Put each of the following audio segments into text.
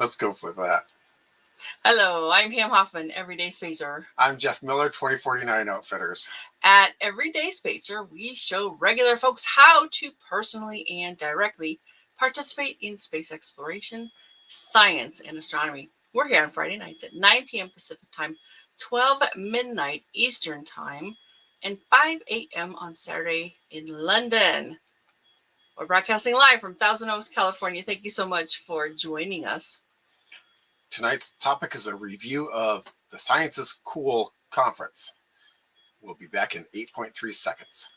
Let's go for that. Hello, I'm Pam Hoffman, Everyday Spacer. I'm Jeff Miller, 2049 Outfitters. At Everyday Spacer, we show regular folks how to personally and directly participate in space exploration, science, and astronomy. We're here on Friday nights at 9 p.m. Pacific Time, 12 midnight Eastern Time, and 5 a.m. on Saturday in London. We're broadcasting live from Thousand Oaks, California. Thank you so much for joining us. Tonight's topic is a review of the Science is Cool conference. We'll be back in 8.3 seconds.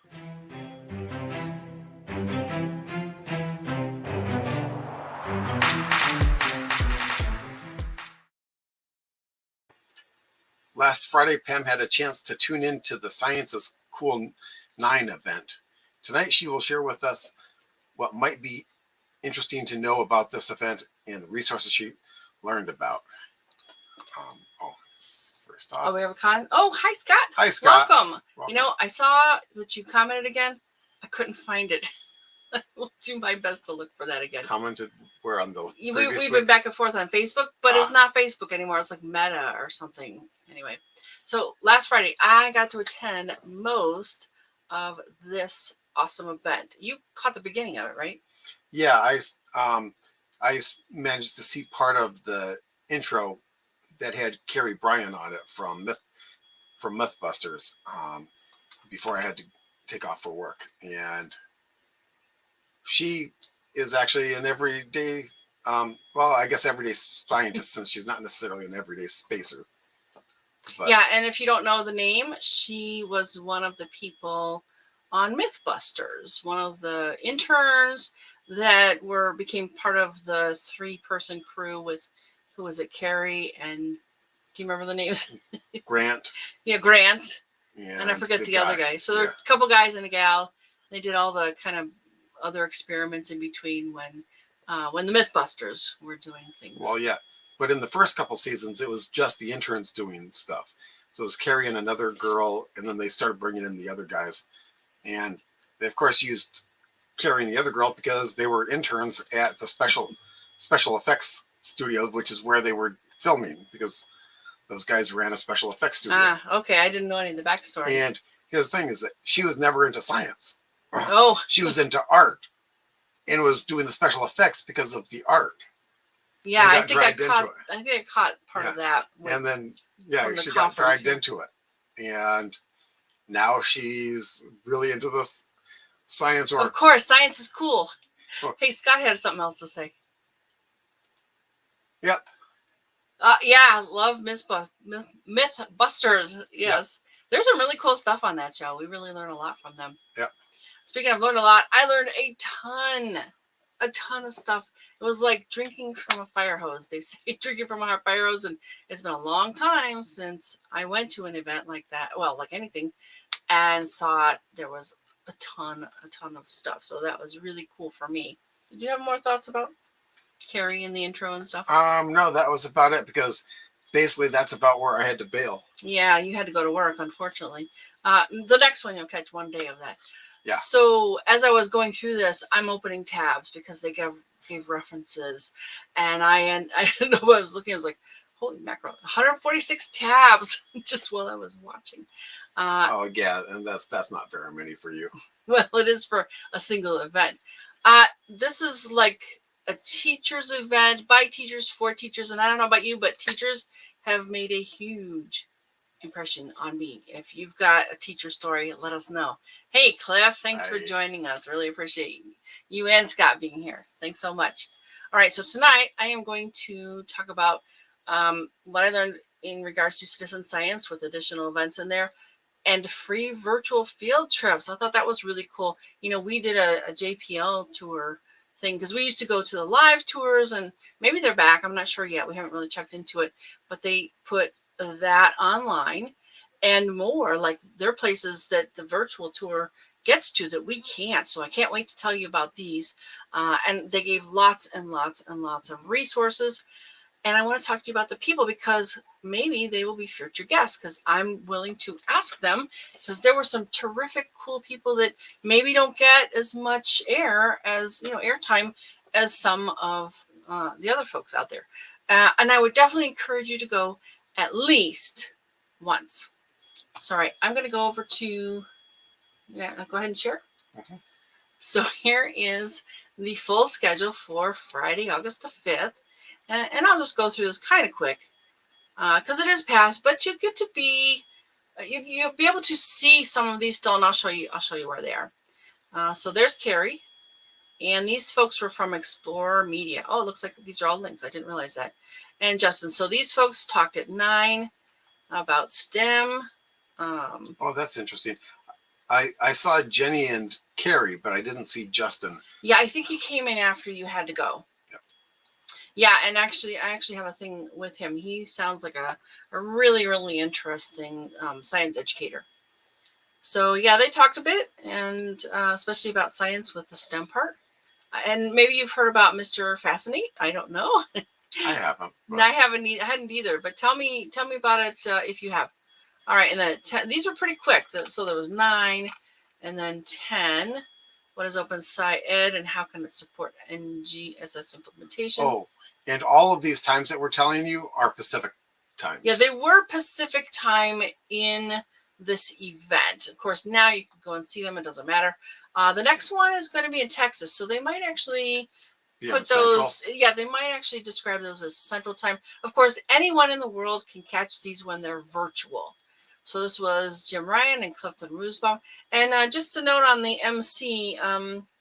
Last Friday, Pam had a chance to tune in to the Science is Cool 9 event. Tonight, she will share with us what might be interesting to know about this event and the resources she learned about. First off. Oh, we have a hi, Scott. Hi, Scott. Welcome. You know, I saw that you commented again. I couldn't find it. I will do my best to look for that again. Commented where on the we've been back and forth on Facebook, but it's not Facebook anymore. It's like Meta or something. Anyway, so last Friday, I got to attend most of this awesome event. You caught the beginning of it, right? Yeah, I managed to see part of the intro that had Carrie Bryan on it from Mythbusters before I had to take off for work, and she is actually an everyday, I guess everyday scientist, since she's not necessarily an everyday spacer. But yeah, and if you don't know the name, she was one of the people on Mythbusters, one of the interns that became part of the 3-person crew with, who was it, Carrie and, do you remember the names? Grant. Yeah, Grant. And I forget the other guy. So there are a couple guys and a gal. They did all the kind of other experiments in between when the Mythbusters were doing things. Well, yeah. But in the first couple seasons, it was just the interns doing stuff. So it was Carrie and another girl, and then they started bringing in the other guys. And they, of course, used Carrie and the other girl because they were interns at the special effects studio, which is where they were filming, because those guys ran a special effects studio. Okay. I didn't know any of the backstory. And here's the thing is that she was never into science. Oh. She was into art and was doing the special effects because of the art. Yeah, I think I caught part of that. And then, she got dragged into it. And now she's really into this science work. Of course, science is cool. Oh. Hey, Scott had something else to say. Yep. Yeah, love Mythbusters. Yes. Yep. There's some really cool stuff on that show. We really learn a lot from them. Yep. Speaking of learn a lot, I learned a ton of stuff. It was like drinking from a fire hose. They say drinking from a fire hose, and it's been a long time since I went to an event like that. Well, like anything, and thought there was a ton of stuff. So that was really cool for me. Did you have more thoughts about Carrie in the intro and stuff? No, that was about it, because basically that's about where I had to bail. Yeah, you had to go to work, unfortunately. The next one you'll catch one day of that. Yeah. So as I was going through this, I'm opening tabs because they gave references, and I didn't know what I was looking. I was like, holy mackerel, 146 tabs just while I was watching. And that's not very many for you. Well, it is for a single event. This is like a teacher's event by teachers for teachers, and I don't know about you, but teachers have made a huge impression on me. If you've got a teacher story, let us know. Hey, Cliff, thanks for joining us. Really appreciate you and Scott being here. Thanks so much. All right, so tonight I am going to talk about what I learned in regards to citizen science with additional events in there and free virtual field trips. I thought that was really cool. You know, we did a JPL tour thing because we used to go to the live tours, and maybe they're back. I'm not sure yet. We haven't really checked into it, but they put that online and more. Like, there are places that the virtual tour gets to that we can't. So I can't wait to tell you about these. And they gave lots and lots and lots of resources. And I want to talk to you about the people, because maybe they will be future guests, because I'm willing to ask them, because there were some terrific, cool people that maybe don't get as much airtime as some of the other folks out there. And I would definitely encourage you to go at least once. Sorry, I'm going to go over to, go ahead and share. Mhm. So here is the full schedule for Friday, August the 5th. And I'll just go through this kind of quick because it is past, but you get to be, you'll be able to see some of these still, and I'll show you where they are. So there's Carrie. And these folks were from Explore Media. Oh, it looks like these are all links. I didn't realize that. And Justin. So these folks talked at 9 about STEM. Oh, that's interesting. I saw Jenny and Carrie, but I didn't see Justin. Yeah, I think he came in after you had to go. Yep. Yeah, and actually, I actually have a thing with him. He sounds like a really, really interesting science educator. So yeah, they talked a bit, and especially about science with the STEM part. And maybe you've heard about Mr. Fascinate. I don't know. I haven't. I hadn't either. But tell me about it if you have. All right, and then 10, these were pretty quick. So there was 9, and then 10. What is Open Sci Ed, and how can it support NGSS implementation? Oh, and all of these times that we're telling you are Pacific times. Yeah, they were Pacific time in this event. Of course, now you can go and see them. It doesn't matter. The next one is going to be in Texas, so they might actually put those. Central. Yeah, they might actually describe those as Central Time. Of course, anyone in the world can catch these when they're virtual. So this was Jim Ryan and Clifton Roosbaum. And just to note on the MC,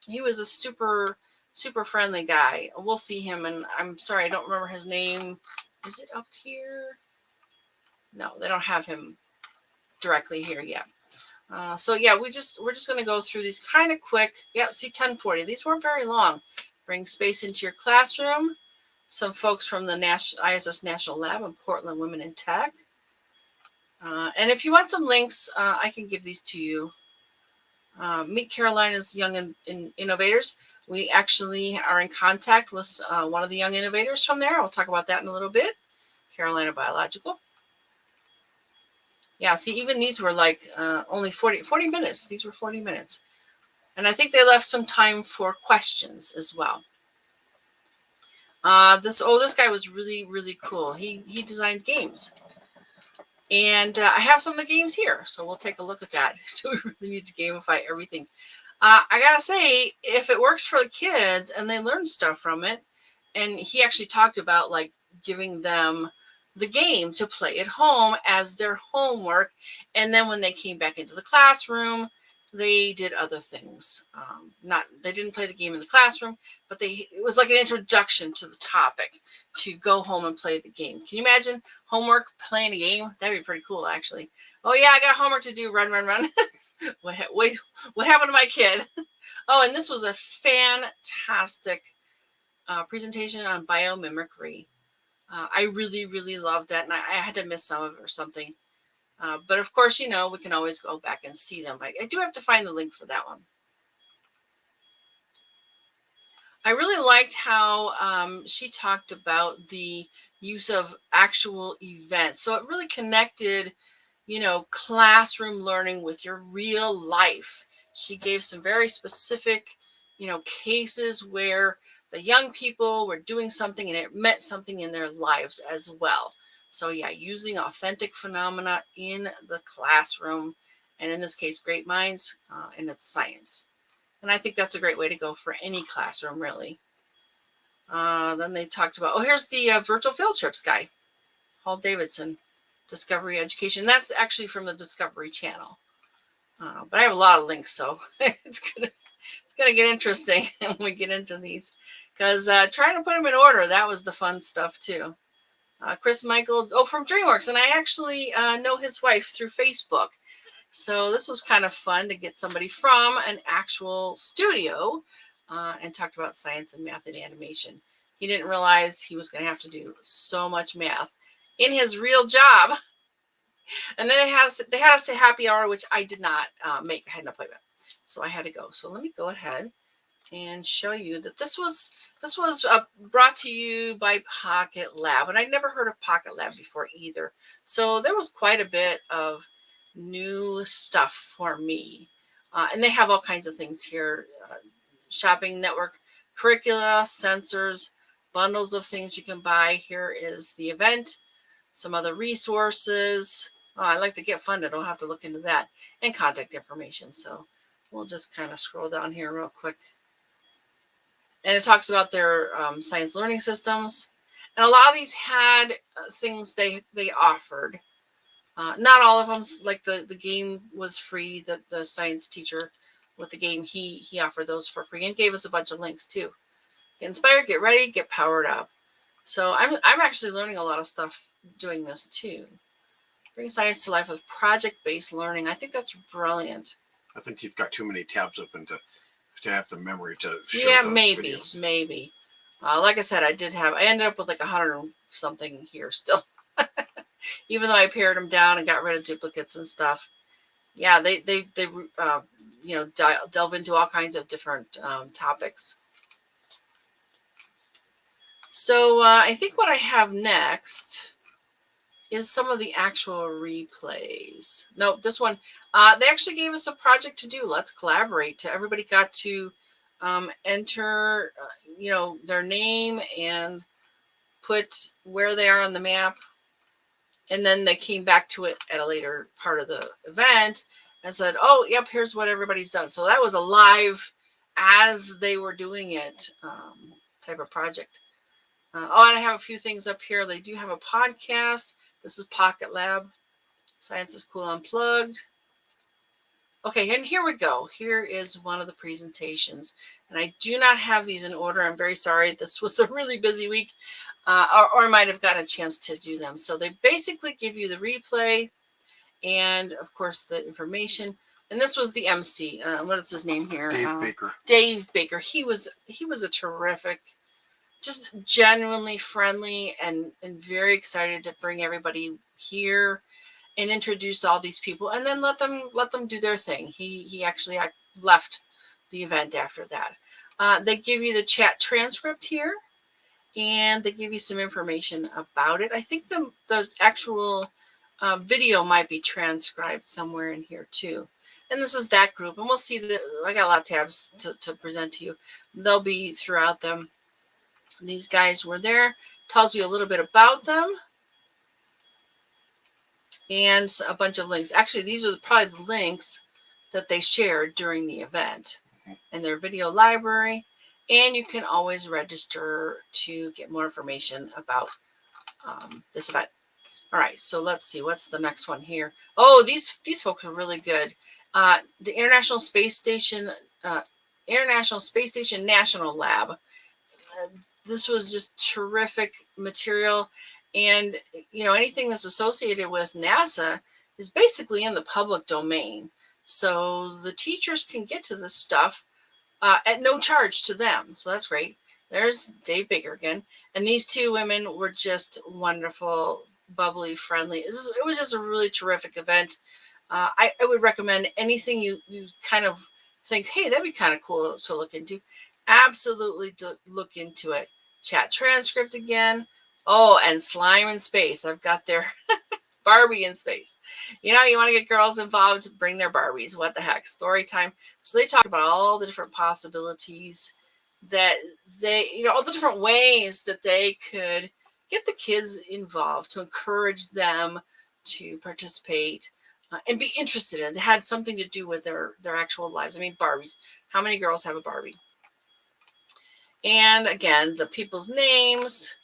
he was a super friendly guy. We'll see him, and I'm sorry, I don't remember his name. Is it up here? No, they don't have him directly here yet. So yeah, we're just going to go through these kind of quick. Yeah, see 1040. These weren't very long. Bring space into your classroom. Some folks from the ISS National Lab in Portland, Women in Tech. And if you want some links, I can give these to you. Meet Carolina's Young Innovators. We actually are in contact with one of the young innovators from there. I'll talk about that in a little bit. Carolina Biological. Yeah, see, even these were like only 40 minutes. These were 40 minutes. And I think they left some time for questions as well. This guy was really, really cool. He designed games. And I have some of the games here, so we'll take a look at that. So we really need to gamify everything. I gotta say, if it works for the kids and they learn stuff from it, and he actually talked about like giving them the game to play at home as their homework, and then when they came back into the classroom, they did other things. They didn't play the game in the classroom, but it was like an introduction to the topic to go home and play the game. Can you imagine homework playing a game? That'd be pretty cool, actually. Oh yeah, I got homework to do. Run. What happened to my kid? Oh, and this was a fantastic presentation on biomimicry. I really, really loved that, and I had to miss some of it or something. But of course, we can always go back and see them. I do have to find the link for that one. I really liked how she talked about the use of actual events. So it really connected, classroom learning with your real life. She gave some very specific, cases where the young people were doing something and it meant something in their lives as well. So yeah, using authentic phenomena in the classroom, and in this case, great minds, and it's science. And I think that's a great way to go for any classroom, really. Then they talked about, here's the virtual field trips guy, Paul Davidson, Discovery Education. That's actually from the Discovery Channel. But I have a lot of links, so it's gonna get interesting when we get into these. Because trying to put them in order, that was the fun stuff too. Chris Michael, from DreamWorks, and I actually know his wife through Facebook. So this was kind of fun to get somebody from an actual studio and talked about science and math and animation. He didn't realize he was going to have to do so much math in his real job. And then they had us a happy hour, which I did not make. I had an appointment, so I had to go. So let me go ahead and show you that this was brought to you by PocketLab, and I'd never heard of PocketLab before either. So there was quite a bit of new stuff for me, and they have all kinds of things here: shopping network, curricula, sensors, bundles of things you can buy. Here is the event, some other resources. Oh, I'd like to get funded. I'll have to look into that, and contact information. So we'll just kind of scroll down here real quick. And it talks about their science learning systems. And a lot of these had things they offered. Not all of them, like the game was free. The science teacher with the game, he offered those for free and gave us a bunch of links too. Get inspired, get ready, get powered up. So I'm actually learning a lot of stuff doing this too. Bring science to life with project-based learning. I think that's brilliant. I think you've got too many tabs open to have the memory to show Yeah, those maybe, videos. maybe. Like I said, I ended up with like 100 something here still. Even though I pared them down and got rid of duplicates and stuff. Yeah, they delve into all kinds of different topics. So I think what I have next is some of the actual replays. No, this one, they actually gave us a project to do. Let's collaborate. Everybody got to enter, their name and put where they are on the map. And then they came back to it at a later part of the event and said, oh, yep, here's what everybody's done. So that was a live, as they were doing it, type of project. And I have a few things up here. They do have a podcast. This is PocketLab. Science is Cool Unplugged. Okay, and here we go. Here is one of the presentations. And I do not have these in order. I'm very sorry. This was a really busy week. Or I might have gotten a chance to do them. So they basically give you the replay and, of course, the information. And this was the MC. What is his name here? Dave Baker. Dave Baker. He was a terrific, just genuinely friendly and very excited to bring everybody here and introduced all these people and then let them do their thing. He actually left the event after that. They give you the chat transcript here. And they give you some information about it. I think the actual video might be transcribed somewhere in here too. And this is that group. And we'll see that I got a lot of tabs to present to you. They'll be throughout them. These guys were there. Tells you a little bit about them. And a bunch of links. Actually, these are probably the links that they shared during the event in their video library. And you can always register to get more information about this event. All right, so let's see. What's the next one here? Oh, these folks are really good. The International Space Station National Lab. This was just terrific material. And, anything that's associated with NASA is basically in the public domain. So the teachers can get to this stuff at no charge to them. So that's great. There's Dave Baker again. And these two women were just wonderful, bubbly, friendly. It was just a really terrific event. I would recommend anything you kind of think, hey, that'd be kind of cool to look into. Absolutely look into it. Chat transcript again. Oh, and Slime in Space. I've got their Barbie in space. You want to get girls involved, bring their Barbies. What the heck? Story time. So they talk about all the different possibilities that they, all the different ways that they could get the kids involved to encourage them to participate and be interested in it. They had something to do with their actual lives. I mean, Barbies. How many girls have a Barbie? And again, the people's names.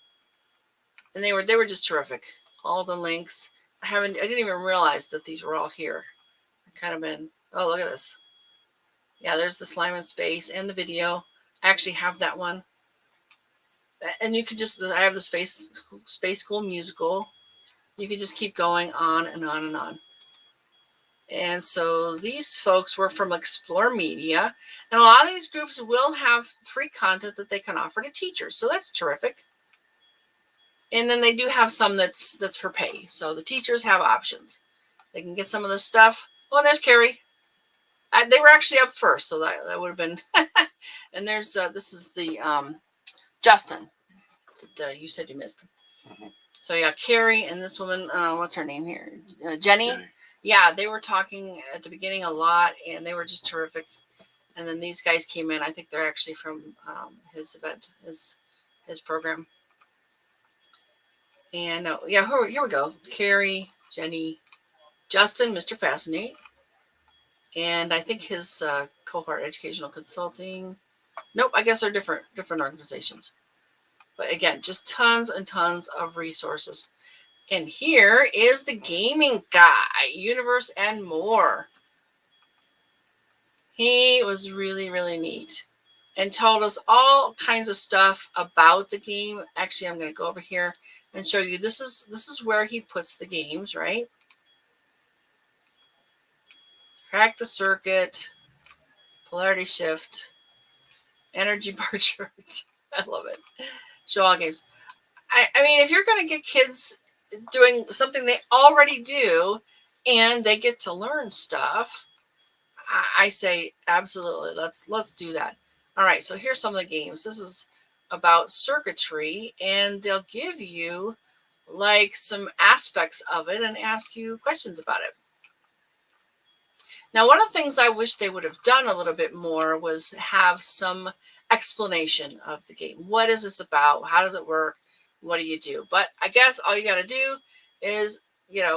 And they were just terrific. All the links. I didn't even realize that these were all here. Oh, look at this. Yeah, there's the Slime in Space and the video. I actually have that one. And you could I have the Space School musical. You could just keep going on and on and on. And so these folks were from Explore Media. And a lot of these groups will have free content that they can offer to teachers. So that's terrific. And then they do have some that's for pay. So the teachers have options. They can get some of this stuff. Oh, there's Carrie. They were actually up first, so that would have been. And there's this is the Justin that you said you missed. Mm-hmm. So yeah, Carrie and this woman. What's her name here? Jenny. Yeah, they were talking at the beginning a lot, and they were just terrific. And then these guys came in. I think they're actually from his event, his his program. And yeah, here we go. Carrie, Jenny, Justin, Mr. Fascinate, and I think his cohort, Educational Consulting. Nope, I guess they're different organizations. But again, just tons and tons of resources. And here is the gaming guy, Universe and More. He was really, really neat and told us all kinds of stuff about the game. Actually, I'm going to go over here and show you. This is where he puts the games, right? Crack the circuit, polarity shift, energy bar charts. I love it. Show all games. I mean, if you're going to get kids doing something they already do and they get to learn stuff, I say absolutely. Let's do that. All right, so here's some of the games. This is about circuitry, and they'll give you like some aspects of it and ask you questions about it. Now, one of the things I wish they would have done a little bit more was have some explanation of the game. What is this about? How does it work? What do you do? But I guess all you got to do is,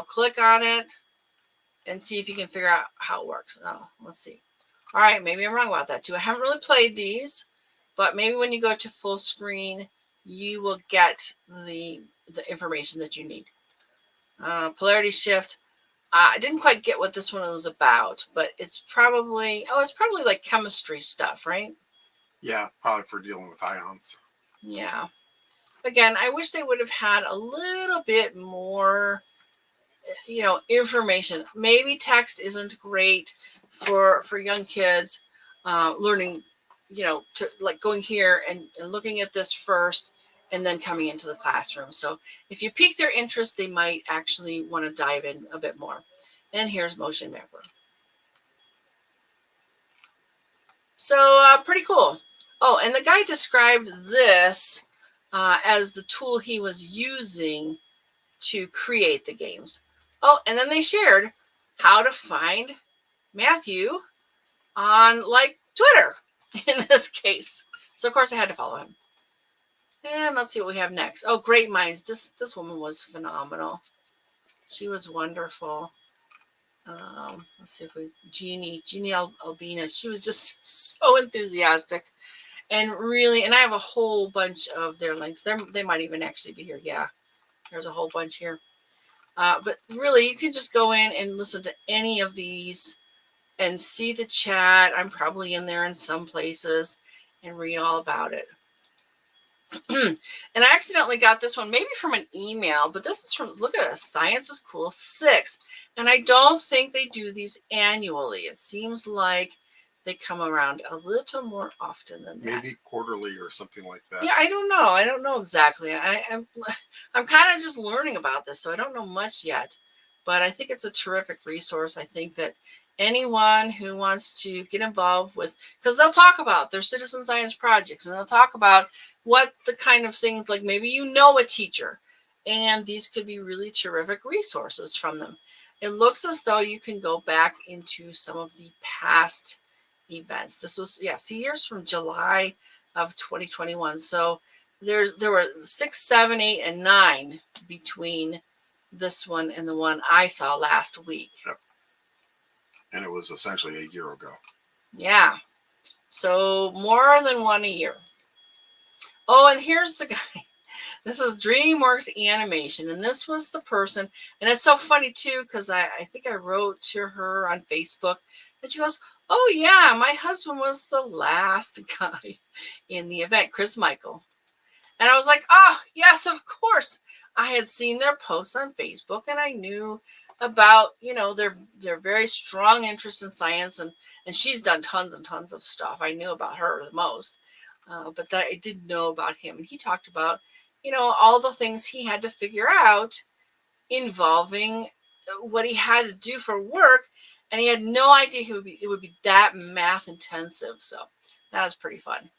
click on it and see if you can figure out how it works. Oh, let's see. All right, maybe I'm wrong about that too. I haven't really played these, but maybe when you go to full screen, you will get the information that you need. Polarity shift. I didn't quite get what this one was about, but it's probably like chemistry stuff, right? Yeah, probably for dealing with ions. Yeah. Again, I wish they would have had a little bit more, information. Maybe text isn't great for young kids learning, to like going here and looking at this first and then coming into the classroom. So if you pique their interest, they might actually want to dive in a bit more. And here's Motion Mapper. So pretty cool. Oh, and the guy described this as the tool he was using to create the games. Oh, and then they shared how to find Matthew on like Twitter in this case. So of course I had to follow him. And let's see what we have next. Oh, Great Minds. This woman was phenomenal. She was wonderful. Let's see if we Jeannie Albina. She was just so enthusiastic and really. And I have a whole bunch of their links. They might even actually be here. Yeah, there's a whole bunch here. But really, you can just go in and listen to any of these and see the chat. I'm probably in there in some places and read all about it. And I accidentally got this one maybe from an email, but this is from, look at this, Science is Cool 6. And I don't think they do these annually. It seems like they come around a little more often than that. Maybe quarterly or something like that. Yeah, I don't know. I don't know exactly. I'm kind of just learning about this, so I don't know much yet. But I think it's a terrific resource. I think that anyone who wants to get involved with, because they'll talk about their citizen science projects, and they'll talk about what the kind of things, like maybe a teacher, and these could be really terrific resources from them. It looks as though you can go back into some of the past events. This was, see, here's from July of 2021. So there were 6, 7, 8, and 9 between this one and the one I saw last week. Yep. And it was essentially a year ago. Yeah. So more than one a year. Oh, and here's the guy. This is DreamWorks Animation, and this was the person, and it's so funny too, because I think I wrote to her on Facebook, and she goes, oh yeah, my husband was the last guy in the event, Chris Michael. And I was like, oh, yes, of course. I had seen their posts on Facebook, and I knew about, their very strong interest in science, and she's done tons and tons of stuff. I knew about her the most, but that I didn't know about him. And he talked about, all the things he had to figure out involving what he had to do for work, and he had no idea it would be that math intensive. So that was pretty fun.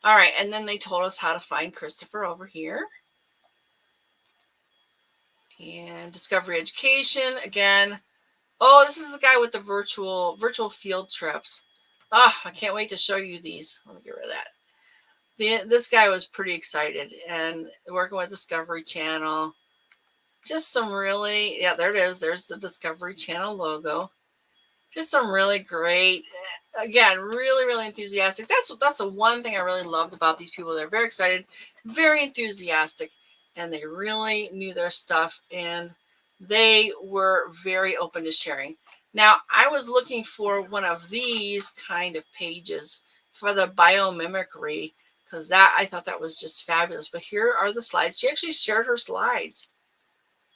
All right, and then they told us how to find Christopher over here. And Discovery Education, again. Oh, this is the guy with the virtual field trips. Oh, I can't wait to show you these. Let me get rid of that. this guy was pretty excited, and working with Discovery Channel. Just some really, yeah, there it is. There's the Discovery Channel logo. Just some really great, again, really, really enthusiastic. That's the one thing I really loved about these people. They're very excited, very enthusiastic, and they really knew their stuff, and they were very open to sharing. Now, I was looking for one of these kind of pages for the biomimicry, because that, I thought that was just fabulous. But here are the slides. She actually shared her slides.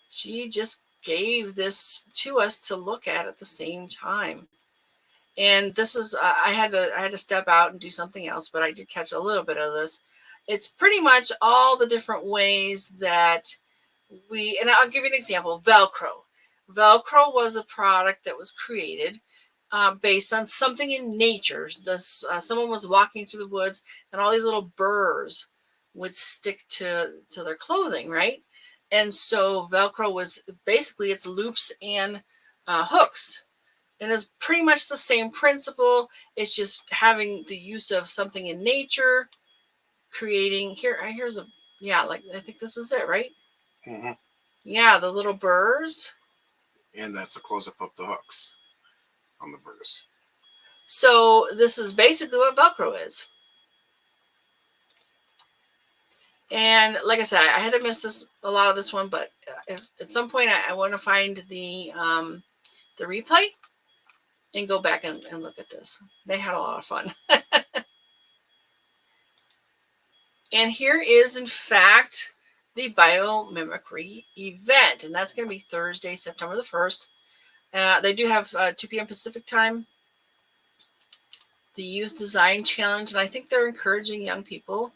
She just gave this to us to look at the same time. And this is I had to step out and do something else, but I did catch a little bit of this. It's pretty much all the different ways that and I'll give you an example. Velcro. Velcro was a product that was created based on something in nature. Someone was walking through the woods, and all these little burrs would stick to their clothing, right? And so Velcro was basically, it's loops and hooks. And it's pretty much the same principle. It's just having the use of something in nature, creating, here's a, yeah, like, I think this is it, right? Mm-hmm. Yeah, the little burrs. And that's a close-up of the hooks on the burrs. So this is basically what Velcro is. And like I said, I had to miss a lot of this one, but if at some point I want to find the replay and go back and look at this. They had a lot of fun. And here is, in fact, the Biomimicry Event, and that's going to be Thursday, September the 1st. They do have 2 p.m. Pacific time, the Youth Design Challenge, and I think they're encouraging young people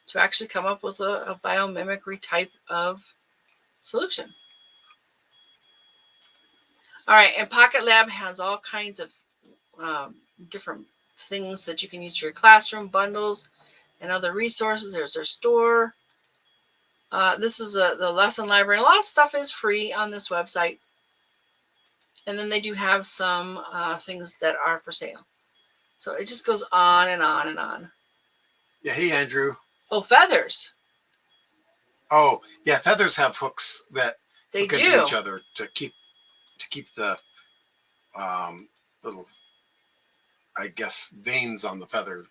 to actually come up with a biomimicry type of solution. All right, and PocketLab has all kinds of different things that you can use for your classroom, bundles, and other resources. There's their store. This is the lesson library. A lot of stuff is free on this website. And then they do have some things that are for sale. So it just goes on and on and on. Yeah. Hey, Andrew. Oh, feathers. Oh, yeah. Feathers have hooks that They hook do. into each other to keep the little, I guess, veins on the feather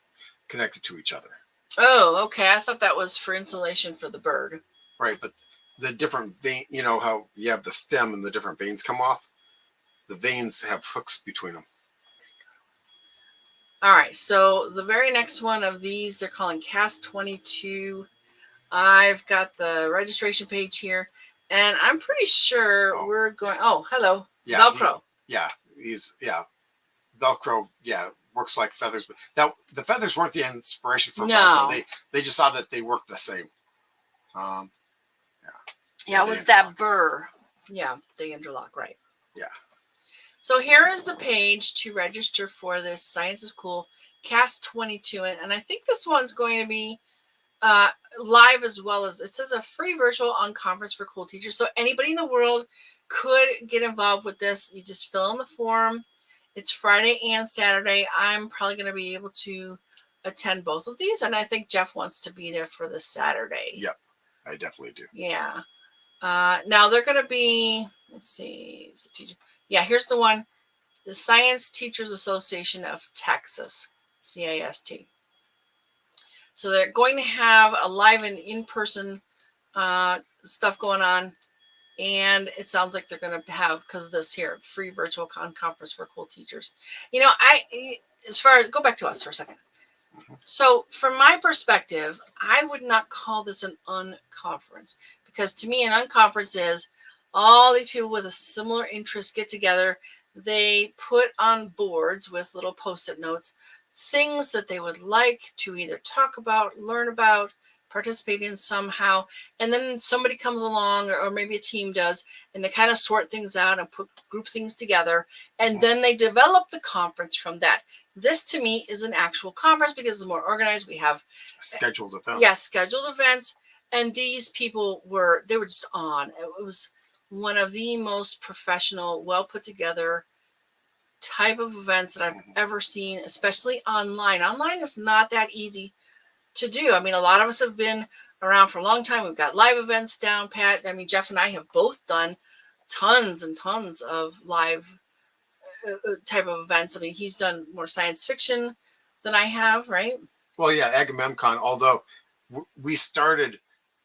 connected to each other. Oh, okay. I thought that was for insulation for the bird. Right, but the different vein, you know how you have the stem and the different veins come off? The veins have hooks between them. All right, so the very next one of these, they're calling Cast 22. I've got the registration page here, and I'm pretty sure we're going. Oh, hello, Yeah, Velcro. Velcro. Yeah, works like feathers, but the feathers weren't the inspiration for No. Velcro. They just saw that they worked the same. Yeah, it was that burr. Yeah, they interlock, right? Yeah. So here is the page to register for this Science is Cool Cast 22, and I think this one's going to be live, as well as, it says, a free virtual unconference for cool teachers. So anybody in the world could get involved with this. You just fill in the form. It's Friday and Saturday. I'm probably going to be able to attend both of these, and I think Jeff wants to be there for the Saturday. Yep, I definitely do. Yeah. Now they're going to be, let's see, yeah, here's the one, the Science Teachers Association of Texas, CAST. So they're going to have a live and in-person stuff going on, and it sounds like they're going to have, because of this here, free virtual conference for cool teachers. You know, as far as, go back to us for a second. So from my perspective, I would not call this an unconference, because to me, an unconference is all these people with a similar interest get together. They put on boards with little post-it notes things that they would like to either talk about, learn about, participate in somehow, and then somebody comes along, or maybe a team does, and they kind of sort things out and group things together, and then they develop the conference from that. This to me is an actual conference because it's more organized. We have scheduled events. Yeah, scheduled events, and these people were just on. It was one of the most professional, well put together type of events that I've ever seen, especially online. Online is not that easy to do. I mean, a lot of us have been around for a long time. We've got live events down pat. I mean, Jeff and I have both done tons and tons of live type of events. I mean, he's done more science fiction than I have, right? Well, yeah, Agamemnon, although we started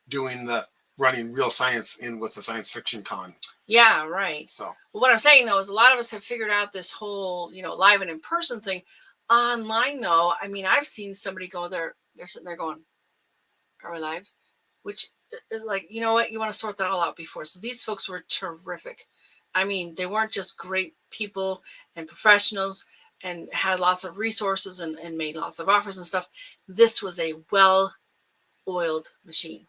doing the running real science in with the science fiction con. Yeah, right. So well, what I'm saying though is a lot of us have figured out this whole, live and in person thing. Online though, I mean, I've seen somebody go there, they're sitting there going, are we live? Which, like, you know what? You want to sort that all out before. So these folks were terrific. I mean, they weren't just great people and professionals and had lots of resources and made lots of offers and stuff. This was a well-oiled machine.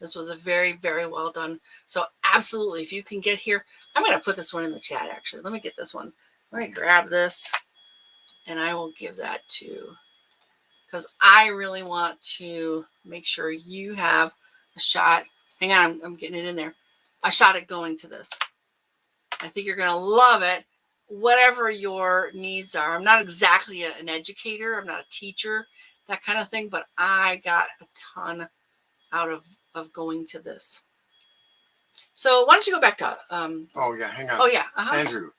This was a very, very well done. So absolutely, if you can get here, I'm going to put this one in the chat, actually. Let me get this one. Let me grab this, and I will give that to, because I really want to make sure you have a shot. Hang on, I'm getting it in there. A shot at going to this. I think you're going to love it, whatever your needs are. I'm not exactly an educator. I'm not a teacher, that kind of thing, but I got a ton out of going to this. So why don't you go back to oh yeah, hang on. Oh yeah, Andrew,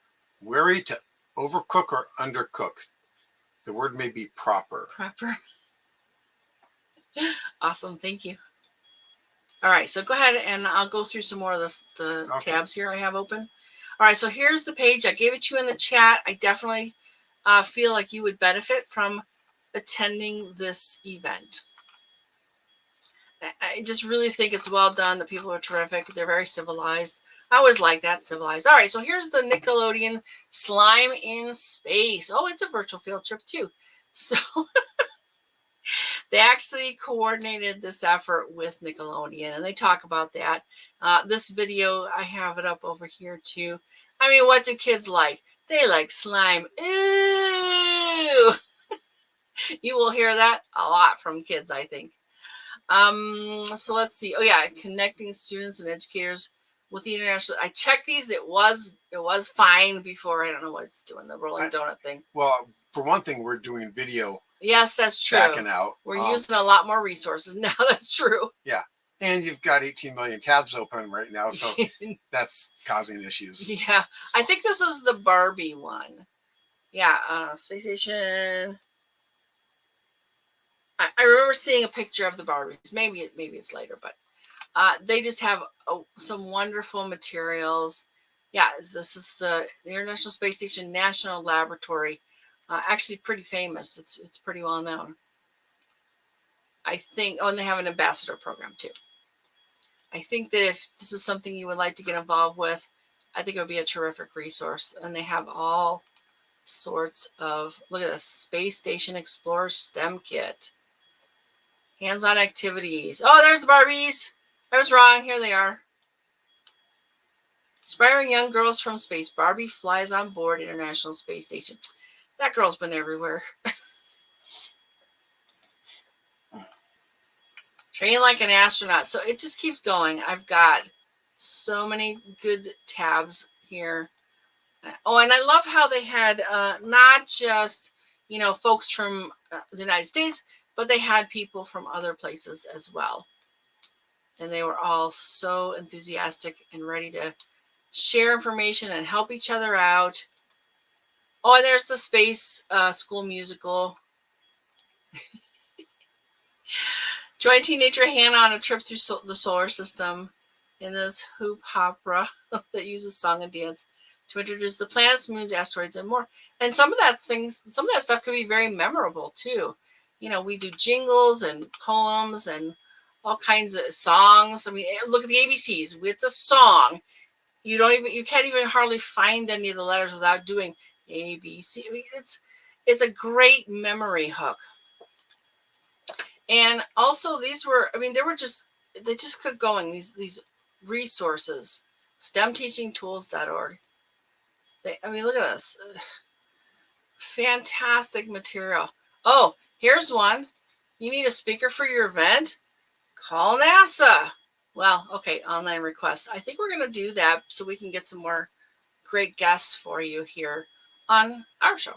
wary to overcook or undercook. The word may be proper. Awesome, thank you. All right, so go ahead and I'll go through some more of the Okay. tabs here I have open. All right, so here's the page. I gave it to you in the chat. I definitely feel like you would benefit from attending this event. I just really think it's well done. The people are terrific. They're very civilized. I always like that, civilized. All right, so here's the Nickelodeon Slime in Space. Oh, it's a virtual field trip too. So they actually coordinated this effort with Nickelodeon, and they talk about that. This video, I have it up over here too. I mean, what do kids like? They like slime. Ooh! You will hear that a lot from kids, I think. So let's see. Oh yeah, connecting students and educators with the international. I checked these. It was fine before. I don't know what it's doing, the rolling donut thing. Well, for one thing, we're doing video. Yes, that's true. Backing out. We're using a lot more resources now. That's true. Yeah. And you've got 18 million tabs open right now, so that's causing issues. Yeah. So. I think this is the Barbie one. Yeah, Space Station. I remember seeing a picture of the Barbies. Maybe it's later, but they just have some wonderful materials. Yeah, this is the International Space Station National Laboratory. Actually, pretty famous. It's pretty well known. I think. Oh, and they have an ambassador program too. I think that if this is something you would like to get involved with, I think it would be a terrific resource. And they have all sorts of. Look at this Space Station Explorer STEM kit. Hands-on activities. Oh, there's the Barbies. I was wrong. Here they are. Inspiring young girls from space. Barbie flies on board International Space Station. That girl's been everywhere. Train like an astronaut. So it just keeps going. I've got so many good tabs here. Oh, and I love how they had not just, folks from the United States, but they had people from other places as well. And they were all so enthusiastic and ready to share information and help each other out. Oh, and there's the Space School Musical. Join teenager Hannah on a trip through the solar system in this hoop opera that uses song and dance to introduce the planets, moons, asteroids, and more. And some of that stuff could be very memorable too. We do jingles and poems and all kinds of songs. I mean, look at the ABCs. It's a song. You can't even hardly find any of the letters without doing ABC. I mean, it's a great memory hook. And also they just kept going. These resources, STEMteachingtools.org. Look at this. Fantastic material. Oh, here's one. You need a speaker for your event? Call NASA. Well, okay, online request. I think we're going to do that so we can get some more great guests for you here on our show.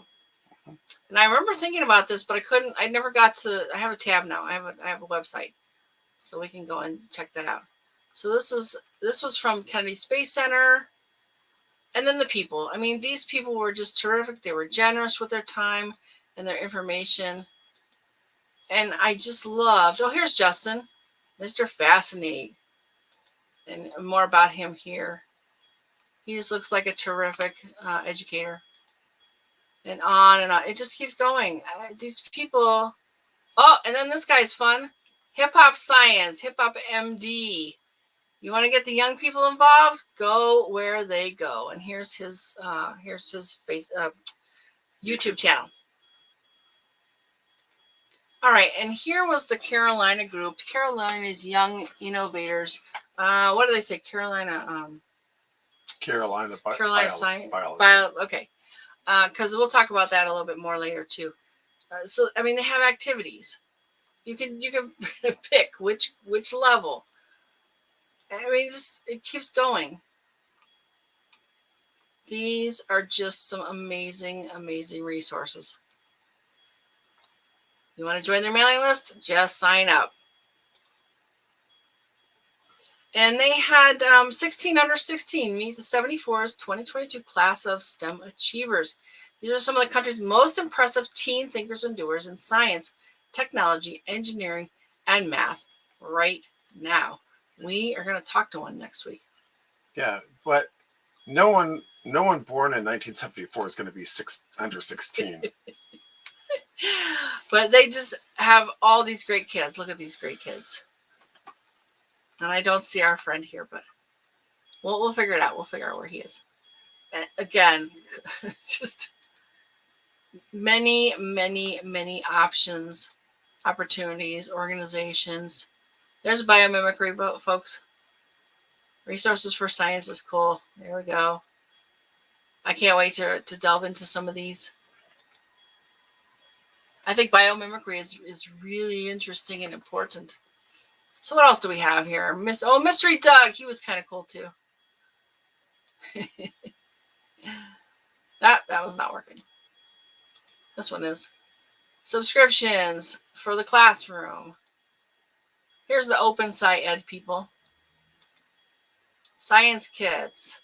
And I remember thinking about this, but I never got to. I have a tab now. I have a website, so we can go and check that out. So this was from Kennedy Space Center. And then the people. I mean, these people were just terrific. They were generous with their time and their information. And I just loved. Oh, here's Justin, Mr. Fascinate. And more about him here. He just looks like a terrific educator. And on and on. It just keeps going. These people. Oh, and then this guy's fun. Hip Hop Science, Hip Hop MD. You want to get the young people involved? Go where they go. And here's his YouTube channel. All right, and here was the Carolina group. Carolina's Young Innovators. What do they say? Carolina Science. Okay, because we'll talk about that a little bit more later too. So I mean, they have activities. You can pick which level. I mean, it keeps going. These are just some amazing, amazing resources. You want to join their mailing list? Just sign up. And they had 16 under 16 meet the 74's 2022 class of STEM achievers. These are some of the country's most impressive teen thinkers and doers in science, technology, engineering, and math right now. We are going to talk to one next week. Yeah, but no one born in 1974 is going to be under 16. But they just have all these great kids. Look at these great kids. And I don't see our friend here, but we'll figure it out. We'll figure out where he is. And again, just many, many, many options, opportunities, organizations. There's biomimicry, folks. Resources for science is cool. There we go. I can't wait to delve into some of these. I think biomimicry is really interesting and important. So what else do we have here? Mystery Doug. He was kind of cool too. that was not working. This one is. Subscriptions for the classroom. Here's the open SciEd people. Science kits.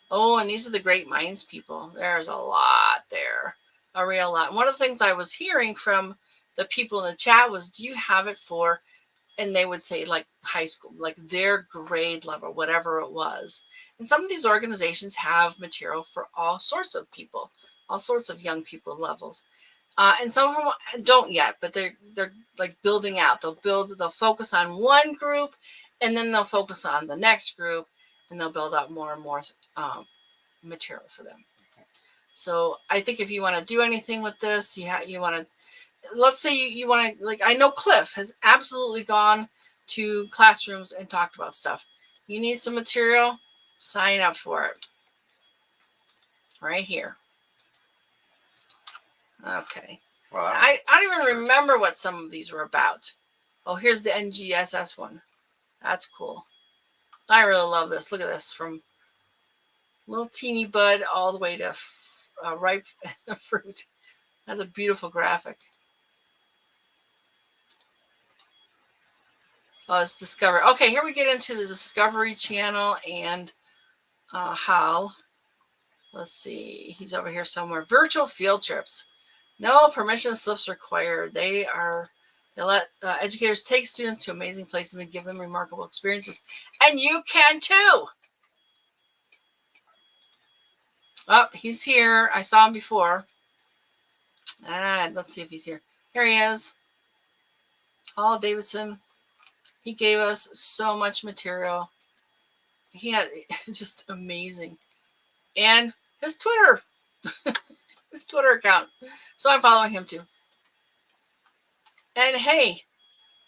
Oh, and these are the Great Minds people. There's a lot there. A real lot. One of the things I was hearing from the people in the chat was, do you have it for, and they would say like high school, like their grade level, whatever it was. And some of these organizations have material for all sorts of people, all sorts of young people levels. And some of them don't yet, but they're like building out. They'll focus on one group, and then they'll focus on the next group, and they'll build out more and more material for them. So I think if you want to do anything with this, you want to, let's say you want to, like, I know Cliff has absolutely gone to classrooms and talked about stuff. You need some material, sign up for it. Right here. Okay. Well, I don't even remember what some of these were about. Oh, here's the NGSS one. That's cool. I really love this. Look at this, from little teeny bud all the way to ripe fruit. That's a beautiful graphic. Oh, it's Discovery. Okay, here we get into the Discovery Channel and Hal. Let's see. He's over here somewhere. Virtual field trips. No permission slips required. They let educators take students to amazing places and give them remarkable experiences. And you can too. Oh, he's here. I saw him before. Let's see if he's here. Here he is. Paul Davidson. He gave us so much material. He had just amazing. And his Twitter. His Twitter account. So I'm following him too. And hey,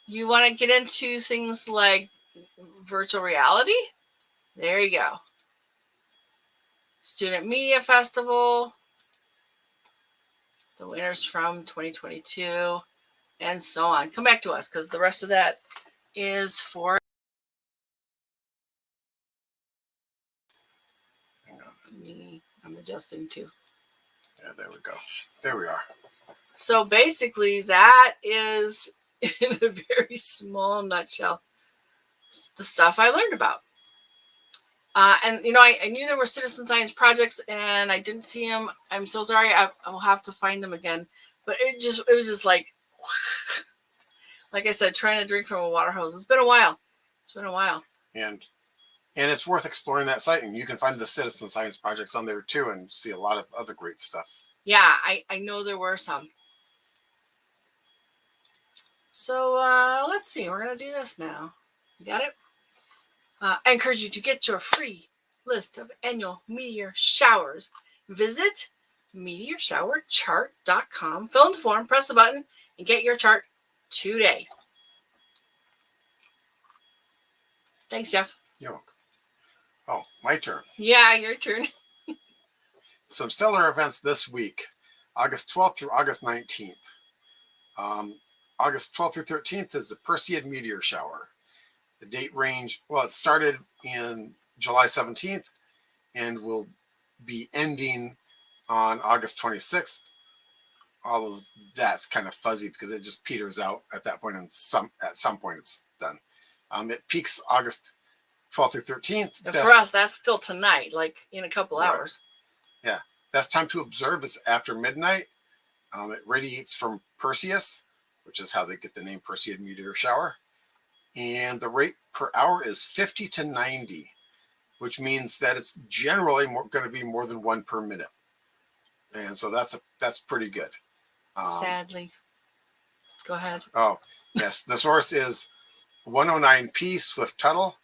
you want to get into things like virtual reality? There you go. Student Media Festival. The winners from 2022. And so on. Come back to us, because the rest of that is for me. I'm adjusting too. Yeah, there we go. There we are. So basically, that is, in a very small nutshell, the stuff I learned about. And you know, I knew there were citizen science projects, and I didn't see them. I'm so sorry. I will have to find them again. But it was just like I said, trying to drink from a water hose. It's been a while. And it's worth exploring that site, and you can find the citizen science projects on there too, and see a lot of other great stuff. Yeah, I know there were some. So let's see. We're gonna do this now. You got it? I encourage you to get your free list of annual meteor showers. Visit meteorshowerchart.com. Fill in the form, press the button, and get your chart today. Thanks, Jeff. You're welcome. Oh, my turn. Yeah, your turn. Some stellar events this week, August 12th through August 19th. August 12th through 13th is the Perseid meteor shower. The date range, well, it started in July 17th and will be ending on August 26th. All of that's kind of fuzzy because it just peters out at that point, and at some point it's done. It peaks August 12th through 13th. For us, that's still tonight, like in a couple hours. Yeah. Best time to observe is after midnight. It radiates from Perseus, which is how they get the name Perseid meteor shower. And the rate per hour is 50 to 90, which means that it's generally going to be more than one per minute. And so that's pretty good. Sadly. Go ahead. Oh, yes. The source is 109p Swift Tuttle.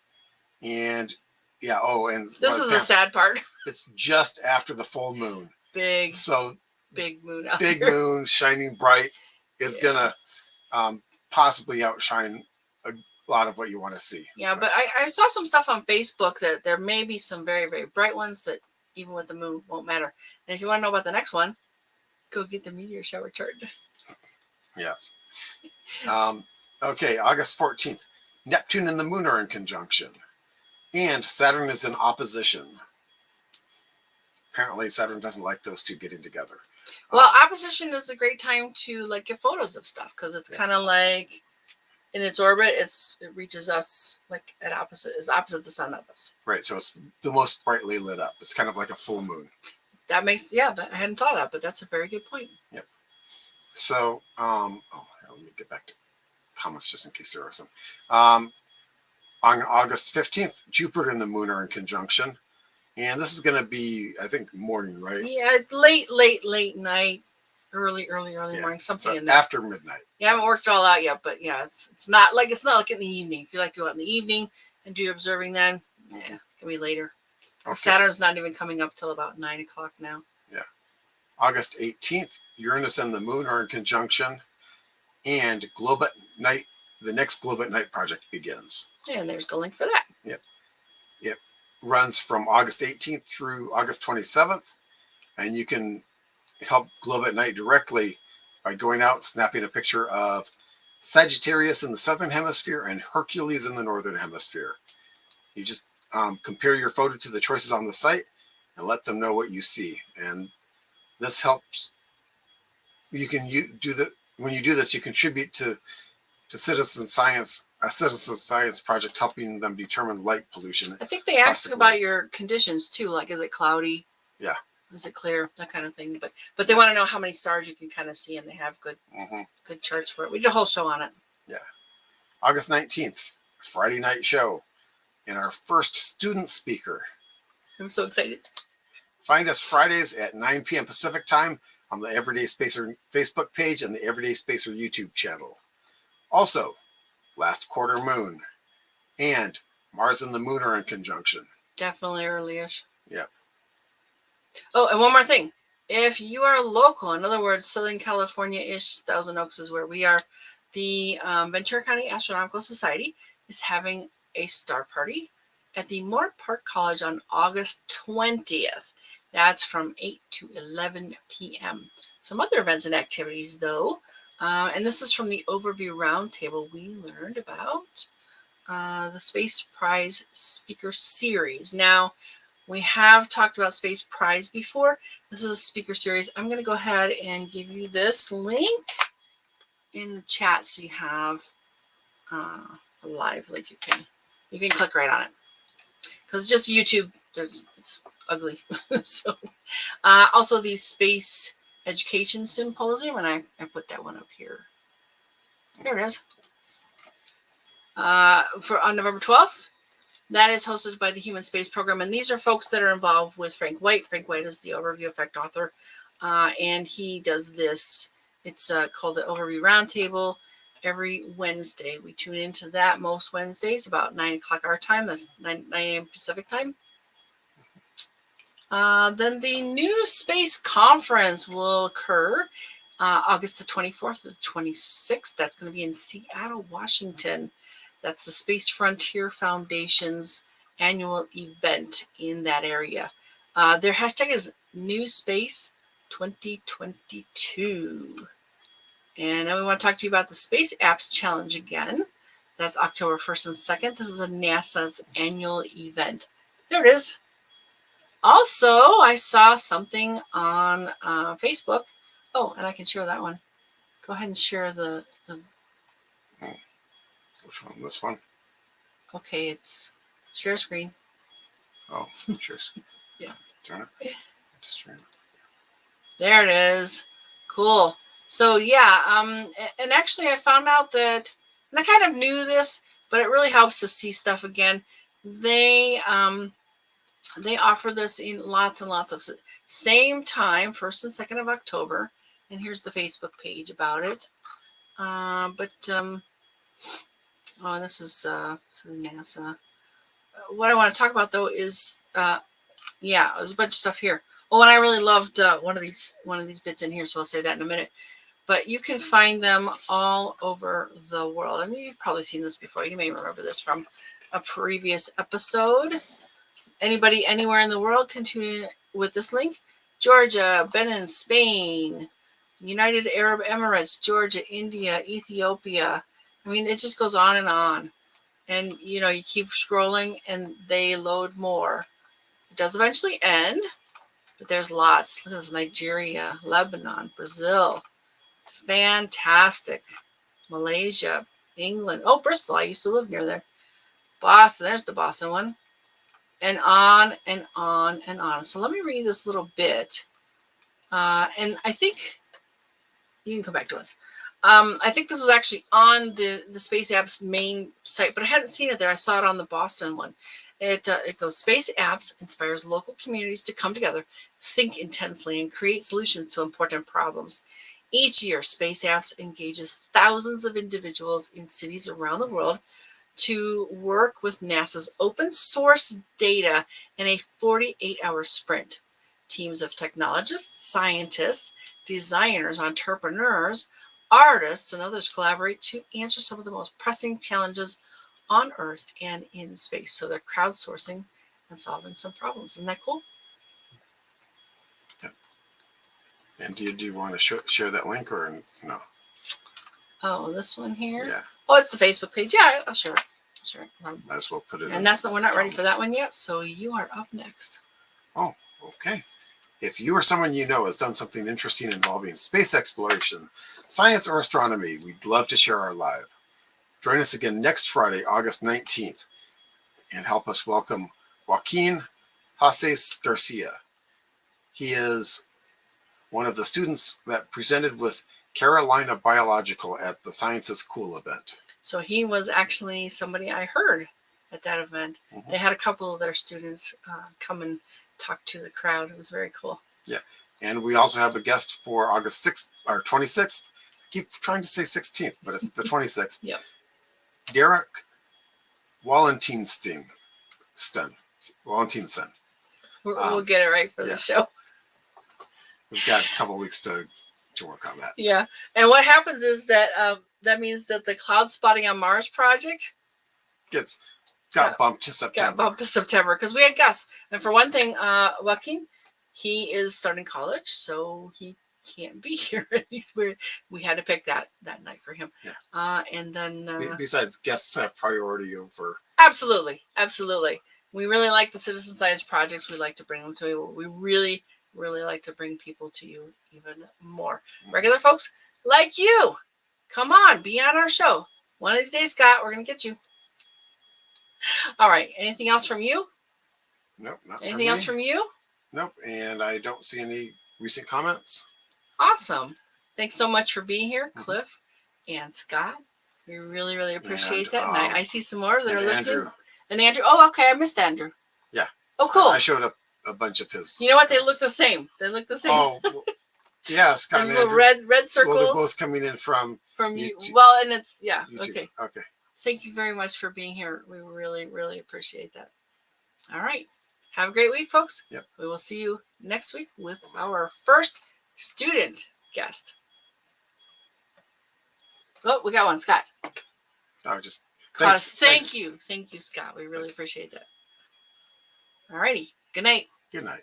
And yeah, and this is the sad part. It's just after the full moon. Big moon out big here. Moon shining bright is gonna possibly outshine a lot of what you want to see. Yeah, but I saw some stuff on Facebook that there may be some very, very bright ones that even with the moon won't matter. And if you want to know about the next one, go get the meteor shower chart. Yes. Okay, August 14th. Neptune and the moon are in conjunction. And Saturn is in opposition. Apparently Saturn doesn't like those two getting together. Well, opposition is a great time to get photos of stuff because it's kind of like in its orbit, it reaches us like opposite the sun of us. Right, so it's the most brightly lit up. It's kind of like a full moon. That makes I hadn't thought of, but that's a very good point. Yep. So, let me get back to comments just in case there are some. On August 15th, Jupiter and the moon are in conjunction. And this is going to be, I think, morning, right? Yeah, late night, early morning, something in there. After midnight. Yeah, I haven't worked it all out yet, but yeah, it's not like in the evening. If you like to go out in the evening and do your observing then, it's going to be later. Okay. Saturn's not even coming up till about 9 o'clock now. Yeah. August 18th, Uranus and the moon are in conjunction. And the next Globe at Night project begins. And there's the link for that. Yep. It runs from August 18th through August 27th. And you can help Globe at Night directly by going out, snapping a picture of Sagittarius in the southern hemisphere and Hercules in the northern hemisphere. You just compare your photo to the choices on the site and let them know what you see. And this helps. You can do that. When you do this, you contribute to citizen science project, helping them determine light pollution. I think they ask about your conditions too, like is it cloudy? Yeah. Is it clear? That kind of thing. But they want to know how many stars you can kind of see, and they have good charts for it. We did a whole show on it. Yeah. August 19th, Friday night show, and our first student speaker. I'm so excited. Find us Fridays at 9 p.m. Pacific time on the Everyday Spacer Facebook page and the Everyday Spacer YouTube channel. Also, last quarter moon and Mars and the moon are in conjunction. Definitely early-ish. Yep. Oh, and one more thing. If you are local, in other words, Southern California-ish, Thousand Oaks is where we are, the Ventura County Astronomical Society is having a star party at the Moore Park College on August 20th. That's from 8 to 11 p.m. Some other events and activities, though, and this is from the Overview Roundtable. We learned about the Space Prize Speaker Series. Now, We have talked about Space Prize before. This is a speaker series. I'm going to go ahead and give you this link in the chat so you have a live link. You can click right on it because it's just YouTube. It's ugly. So also the Space Education Symposium, and I put that one up here. There it is. On November 12th. That is hosted by the Human Space Program, and these are folks that are involved with Frank White. Frank White is the Overview Effect author, and he does this. It's called the Overview Roundtable every Wednesday. We tune into that most Wednesdays about 9 o'clock our time. That's 9 a.m. Pacific time. Then the new space conference will occur August the 24th to the 26th. That's going to be in Seattle, Washington. That's the Space Frontier Foundation's annual event in that area. Their hashtag is New Space 2022. And then we want to talk to you about the Space Apps Challenge again. That's October 1st and 2nd. This is a NASA's annual event. There it is. Also, I saw something on Facebook. Oh, and I can share that one. Go ahead and share the Which one? This one? Okay, it's share screen. Oh, sure. Yeah. Turn it. Just turn it. There it is. Cool. So yeah, and actually I found out that, and I kind of knew this, but it really helps to see stuff again. They offer this in lots and lots of same time, 1st and 2nd of October, and here's the Facebook page about it. Oh, this is NASA. What I want to talk about though is, yeah, there's a bunch of stuff here. Oh, and I really loved one of these bits in here, so I'll say that in a minute. But you can find them all over the world. I mean, you've probably seen this before. You may remember this from a previous episode. Anybody anywhere in the world can tune in with this link. Georgia, Benin, Spain, United Arab Emirates, Georgia, India, Ethiopia. I mean, it just goes on. And, you know, you keep scrolling and they load more. It does eventually end, but there's lots. There's Nigeria, Lebanon, Brazil. Fantastic. Malaysia, England. Oh, Bristol. I used to live near there. Boston. There's the Boston one. And on and on and on. So let me read this little bit. And I think you can come back to us. I think this was actually on the Space Apps main site, but I hadn't seen it there. I saw it on the Boston one. It goes, Space Apps inspires local communities to come together, think intensely, and create solutions to important problems. Each year, Space Apps engages thousands of individuals in cities around the world to work with NASA's open source data in a 48-hour sprint. Teams of technologists, scientists, designers, entrepreneurs, artists, and others collaborate to answer some of the most pressing challenges on Earth and in space. So they're crowdsourcing and solving some problems. Isn't that cool? Yep. And do you want to share that link or no? Oh, this one here? Yeah. Oh, it's the Facebook page. Yeah, I'll share it. Sure. Might as well put it in. And we're not ready for that one yet, so you are up next. Oh, okay. If you or someone you know has done something interesting involving space exploration, science, or astronomy, we'd love to share our live. Join us again next Friday, August 19th, and help us welcome Joaquin Hases Garcia. He is one of the students that presented with Carolina Biological at the Science is Cool event. So he was actually somebody I heard at that event. Mm-hmm. They had a couple of their students come and talk to the crowd. It was very cool. Yeah. And we also have a guest for August 6th or 26th. I keep trying to say 16th, but it's the 26th. Yep. Derek Wallentinson. We'll get it right for the show. We've got a couple of weeks to work on that. Yeah. And what happens is that that means that the cloud spotting on Mars project got bumped to September. Got bumped to September because we had Gus. And for one thing, Joaquin, he is starting college, so he can't be here. We had to pick that night for him. Yeah. And then besides, guests have priority over. Absolutely. We really like the citizen science projects. We like to bring them to you. We really, really like to bring people to you even more. Regular folks like you, come on, be on our show. One of these days, Scott, we're going to get you. All right. Anything else from you? Nope, not Anything else from you? Nope. And I don't see any recent comments. Awesome. Thanks so much for being here, Cliff and Scott. We really, really appreciate that. And I see some more that are listening. Andrew. And Andrew. Oh, okay. I missed Andrew. Yeah. Oh, cool. I showed up a bunch of his. You know what? They look the same. They look the same. Oh, well, yeah. Scott There's and little red circles. Well, they're both coming in from you. YouTube. Well, and it's, yeah. YouTube. Okay. Okay. Thank you very much for being here. We really, really appreciate that. All right. Have a great week, folks. Yep. We will see you next week with our first student guest. Oh, we got one, Scott. Oh, just thanks. Thanks. Thank you, Scott. We really appreciate that. All righty. Good night. Good night.